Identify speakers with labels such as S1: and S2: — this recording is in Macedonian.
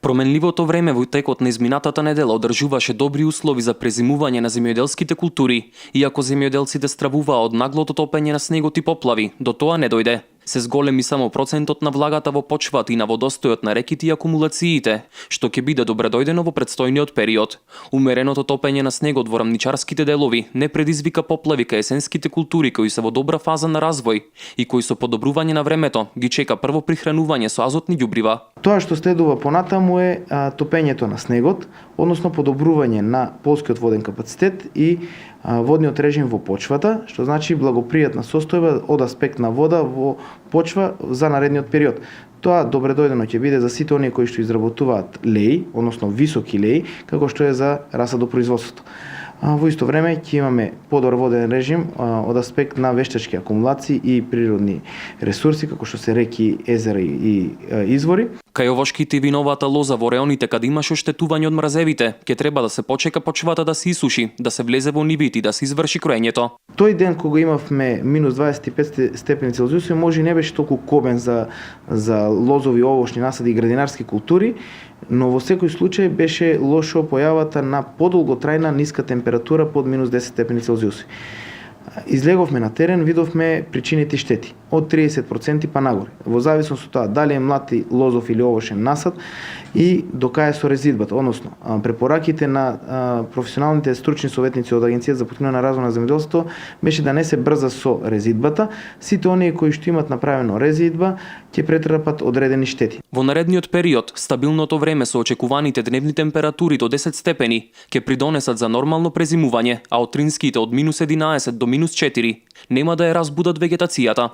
S1: Променливото време во текот на изминатата недела одржуваше добри услови за презимување на земјоделските култури, иако земјоделците стравуваа од наглото топење на снегот и поплави, до тоа не дојде. Се зголеми само процентот на влагата во почвата и на водостојот на реките и акумулациите, што ќе биде добредојдено во предстојниот период. Умереното топење на снегот во рамничарските делови не предизвика поплави кај есенските култури кои се во добра фаза на развој и кои со подобрување на времето ги чека прво прихранување со азотни ѓубрива.
S2: Тоа што следува понатаму е топењето на снегот, односно подобрување на полскиот воден капацитет и водниот режим во почвата, што значи благопријатна состојба од аспект на вода во почва за наредниот период. Тоа добредојдено ќе биде за сите оние кои што изработуваат леи, односно високи леи, како што е за расадопроизводството. Во исто време ќе имаме подобар воден режим од аспект на вештачки акумулации и природни ресурси, како што се реки, езера и извори.
S1: Кај овошките и виновата лоза во реоните каде имаше оштетување од мразевите, ќе треба да се почека почвата да се исуши, да се влезе во нивите и да се изврши кроењето.
S2: Тој ден кога имавме минус 25 степени Целзиусови, може и не беше толку кобен за лозови, овошни насади и градинарски култури, но во секој случај беше лошо појавата на подолготрајна ниска температура под минус 10 степени Целзиусови. Излеговме на терен, видовме причините и штети од 30% па нагоре. Во зависност од тоа дали е млад лозов или овошен насад и до кај со резидбата, односно препораките на професионалните стручни советници од Агенцијата за поткрепување на развој на земјоделството беше да не се брза со резидбата. Сите оние кои што имат направено резидба ќе претрпат одредени штети.
S1: Во наредниот период, стабилното време со очекуваните дневни температури до 10 степени ќе придонесат за нормално презимување, а утринските од минус 11 до минус 4 нема да ја разбудат вегетацијата.